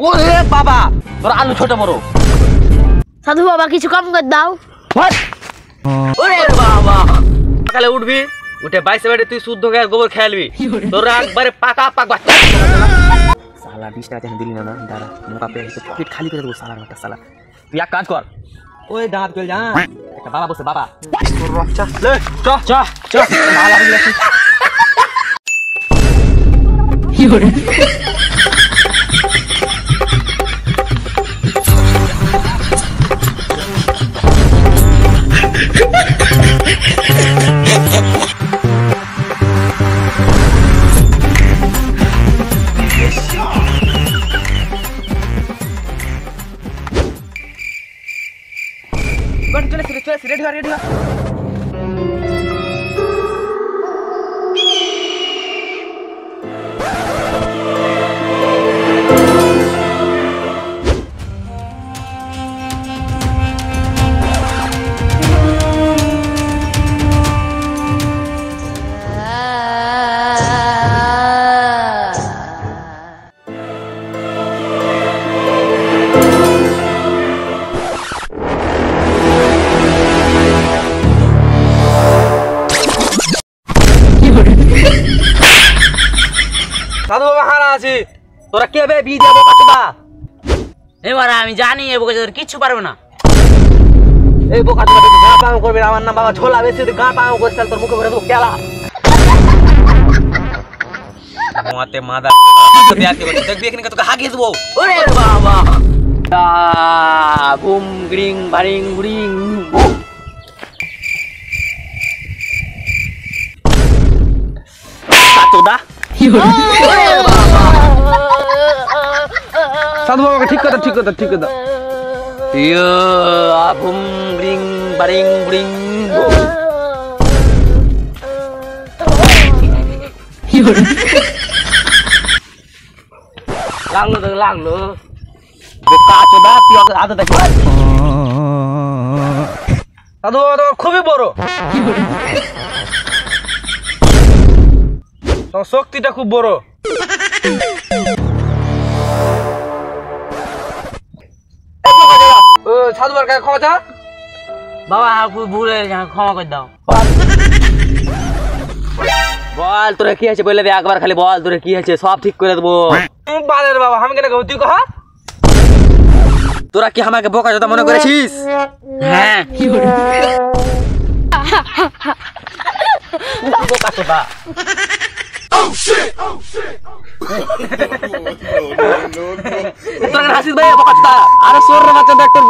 ওরে বাবা তোর আলু ছোট বড়। সাধু বাবা কিছু কম করে দাও। ওরে বাবা সকালে উঠবি, উঠে বাইসে বাইরে তুই শুদ্ধ গায়ের গোবর খেলবি, তোর একবারে পাকা পাক বাচ্চা। সালা 20 টাকা দিলি না, দাঁড়া মোকা পেয়ে পেট খালি করে দেবো সালার একটা সালা। তুই এক কাজ কর, ওই দাঁত চল যা, একটা বাবা বসে বাবা তোর বাচ্চা লে চ চ চ মালা দিলে কি করে রেডি হ রেডি হ। সাধু বাবা হারা আছি, তোরা কে বে বি দেবো কাটবা? এবার আমি জানি এ বোকা তোর কিচ্ছু পারবে না। এই বোকা তোরা তুই গা পাও করবি, আমার নাম বাবা ঝোলা, বেশি তুই গা পাও করিস তাহলে তোর মুখে ভরে দেবো কেলা। মাতে মাদা দেখবি এখানে তোকে হাগিয়ে দেবো। ওরে বাবা বুম গ্রিং বারিং গুড়িং তোদা সাধু বাবাকে ঠিক কথা ঠিক কথা ঠিক কথা। ইয়া বুম গ্রিং বারিং গুড়িং লাগলো তো লাগলো বোকা চোদা তুই আদা দেখি। সাধু বাবা তোমার খুবই বড়, তোমার শক্তিটা খুব বড়। সাধু বাবার কাছে ক্ষমা চা। বাবা ভুলে ক্ষমা করে দাও। বল তোরা কি আছে বলে দে একবার, খালি বল তোরা কি আছে, সব ঠিক করে দেবো। বালের বাবা আমি কেন তুই কহ, তোরা কি আমাকে বোকা চোদা মনে করেছিস? হ্যাঁ বোকা চোদা। তোরা হাসিস ভাই বোকা চোদা, আরে সোর বাচ্চা দেখ তোর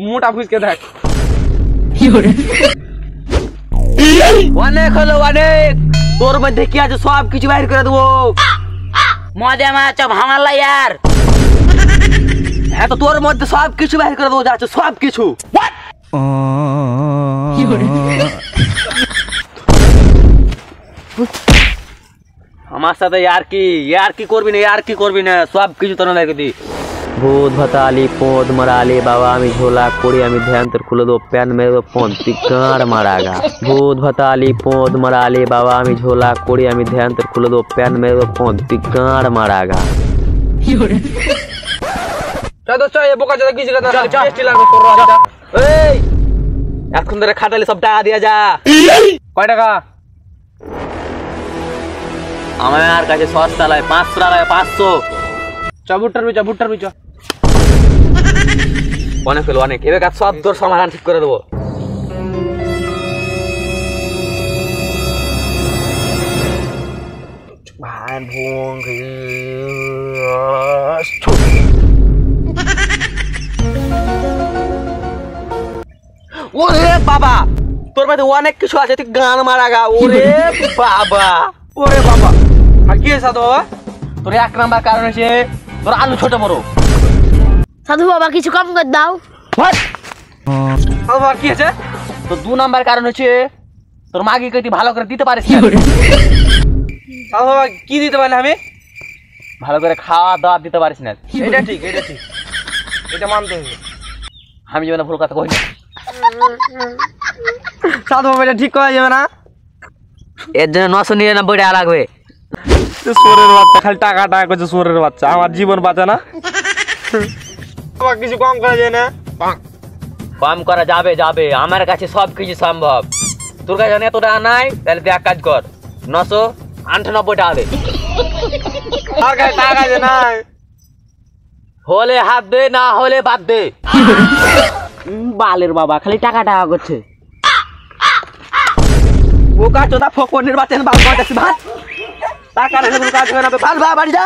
মোটা ফুসকে দেখ। অনেক হলো অনেক, তোর মধ্যে কি আছে সব কিছু বাইর করে দেবো। মজা মাছ ভাঙাল্লা ইয়ার। হ্যাঁ তো তোর মধ্যে সব কিছু বাইর করে দেবো, যাচ্ছে সব কিছু। আমার সাথে ইয়ার কি করবি না, ইয়ার কি করবি না, সব কিছু তোর বাইর করে দি। ভূত ভাতালি পোদ মারালি বাবা আমি ঝোলা করি, আমি ধ্যান তোর খুলে দেবো প্যান মেরে দেবো ফোন তুই গাঁড় মারাগা। ভূত ভাতালি পোদ মারালি বাবা আমি ঝোলা করি, আমি ধ্যান তোর খুলে দেবো প্যান মেরে দেবো ফোন তুই গাঁড় মারাগা। এখন ধরে খাটালি সব টাকা দিয়া যা। কয় টাকা? আমার কাছে সস্তা লাগে 500 টাকা, 500। ভুট্টার বিচ অনেক হলো অনেক, এবার কাজ সব তোর সমাধান ঠিক করে দেবো। ওরে বাবা তোর মধ্যে অনেক কিছু আছে, তুই গান মারাগা। ওরে বাবা ওরে বাবা আর কি আছে তো বাবা? তোর 1 নাম্বার কারণ হচ্ছে তোর আলু ছোট বড়। সাধু বাবা কিছু কম করে দাও। সাধু বাবা কি আছে? তোর 2 নাম্বার কারণ হচ্ছে তোর মাগি তুই ভালো করে দিতে পারিস না। সাধু বাবা কি দিতে পারি না আমি? ভালো করে খাওয়া দাওয়া দিতে পারিস না। এটা ঠিক এটা মানতে হবে। আমি যেন ভুল কথা কই না। সাধু বাবা এটা ঠিক করা যাবে না, এর জন্য 999 টাকা লাগবে। সোরের বাচ্চা খালি টাকা টাকা করছে সোরের বাচ্চা আমার জীবন বাঁচা না কিছু কম করা যায় না কম করা যাবে যাবে আমার কাছে সবকিছু সম্ভব তোর কাছে এত টাকা নাই তাহলে তুই এক কাজ কর 998 টাকা দে আর কাছে টাকা আছে নাই হলে হাত দে না হলে বাদ দে বালের বাবা খালি টাকা টাকা করছে বোকা চোদা ফকনের বাচ্চা বাল করতেছিস ভাত টাকা না কোনো কাজ হবে না ভাল ভাই বাড়ি যা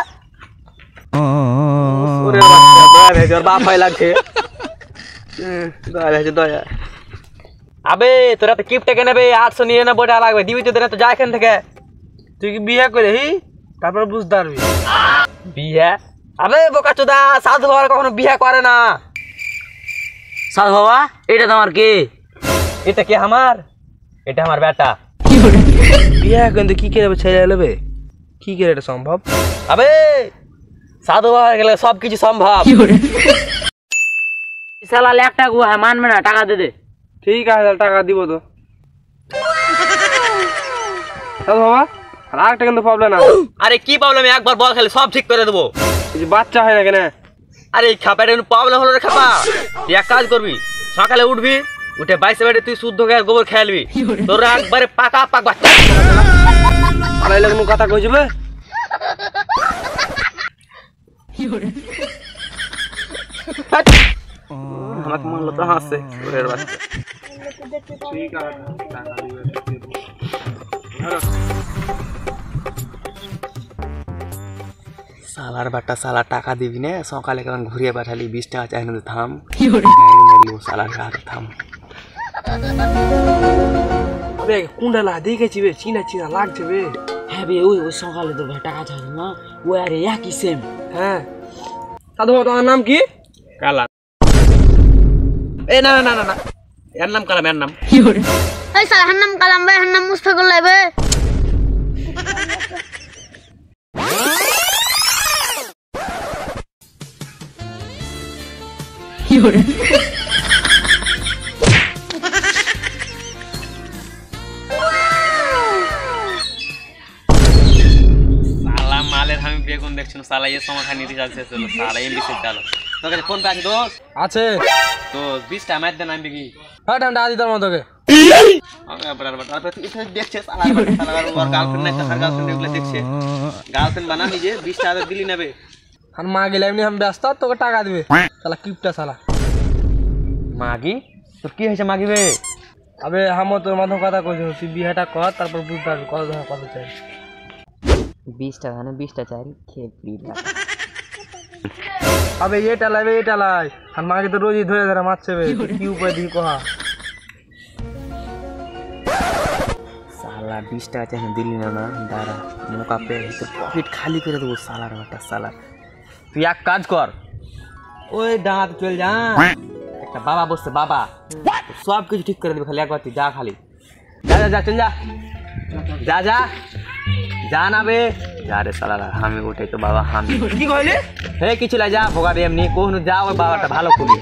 সোরের বাচ্চা দয়া ভেজে ওর বাপ ভাই লাগছে দয়া আবে তোরা তো কিপটে কেন নেবে 899 টাকা লাগবে দিবি তো দেনা তো যা এখান থেকে তুই কি বিয়ে করে হি তারপর বুঝতে পারবি বিয়ে আবে বোকা চোদা সাধু বাবা কখনো বিয়ে করে না সাধু বাবা এটা তোমার কি এটা কি আমার এটা আমার বেটা বিয়ে কিন্তু কি করে ছেড়ে নেবে কি করে এটা সম্ভব আবে সাধু বাবা গেলে সবকিছু সম্ভব শালা 1 টাকা গুয়া মানবে না টাকা দে দে ঠিক আছে টাকা দিব তো বাবা আর একটা কিন্তু প্রবলেম না আরে কি প্রবলেম একবার বল খালি সব ঠিক করে দেবো এই যে বাচ্চা হয় না কেন আরে খাপাটা প্রবলেম হলো রে খাপা তুই এক কাজ করবি সকালে উঠবি উঠে বাইসে বেড়ে তুই শুদ্ধ গায়ের গোবর খেলবি তোর একবারে পাকা পাক বাচ্চা আলাইলে কোনো কথা কই যাবে আমাকে মারলো তো হাসছে ওরের বাচ্চা ঠিক আছে টাকা দিবে সালার বাটা সালা টাকা দিবি না সকালে কেমন ঘুরিয়ে পাঠালি 20 টাকা চাই না থাম সালার হাত থাম আবে কুন্ডালা দেখেছি বে চিনা চিনা লাগছে বে হ্যাঁ বে ওই সকালে তো ভাই টাকা চাই না ও আরে একই সেম হ্যাঁ সাধু তোমার নাম কি কালা এ না না না না এর নাম কালাম এর নাম এই সালা হান্নাম কালাম ভাই হান্নাম মুস্তাকুল লাইবে সালা মালের আমি বেগুন দেখছি সালা এই সময় খানি রিচার্জ শেষ হলো সালা এমবি শেষ হলো তোর কাছে ফোন পে আছে দোস আছে তো 20 টাকা মার দেন আমি কি হ্যাঁ টাইম দাদি তোর মতকে দেখছে সালা ওর গার্লফ্রেন্ড নাই তার গার্লফ্রেন্ড এগুলো দেখছে গার্লফ্রেন্ড বানা নিজে 20 টাকা দিলি নেবে আর মা গেলে এমনি আমি ব্যস্ত তোকে টাকা দিবে শালা কিপটা শালা মাগি তোর কি হয়েছে মাগিবে আবে হামো তোর মাধ্যমে কথা কইছ তুই বিয়েটা কর তারপর বুঝতে পারবি কত ধরনের কথা চাই 20 টাকা না 20 টাকা চাই খেয়ে ফ্রি আবে এটা লাই আর মাকে তো রোজই ধরে ধরে মারছে বে কি উপায় দিই কহা সালা 20 টাকা চাই দিলি না না দাঁড়া মুখা পে তোর পকেট খালি করে দেবো সালার বাটা সালা তুই এক কাজ কর ওই দাঁত চল যা একটা বাবা বসছে বাবা সব কিছু ঠিক করে দেবে খালি একবার তুই যা খালি যা যা যা চল যা যা যা যা না বে যা রে সালা আমি উঠে তো বাবা আমি কি কইলে হে কিছু লাই যা ভোগাবি এমনি কোন যা ওই বাবাটা ভালো খুলি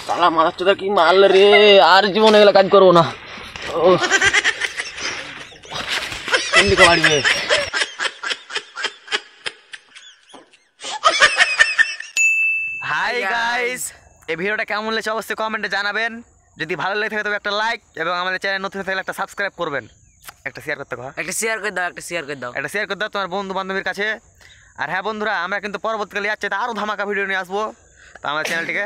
সালা মাছটা কি মাল রে আর জীবনে এগুলো কাজ করবো না এমনি বাড়বে হাই গাইস এই ভিডিওটা কেমন লেগেছে অবশ্যই কমেন্টে জানাবেন যদি ভালো লেগে থাকে তবে একটা লাইক এবং আমাদের চ্যানেল নতুন হয়ে থাকলে একটা সাবস্ক্রাইব করবেন একটা শেয়ার করতে কয় একটা শেয়ার করে দাও একটা শেয়ার করে দাও একটা শেয়ার করে দাও তোমার বন্ধু বান্ধবীর কাছে আর হ্যাঁ বন্ধুরা আমরা কিন্তু পরবর্তীকালে যাচ্ছে আরো ধামাকা ভিডিও নিয়ে আসবো তো আমার চ্যানেলটিকে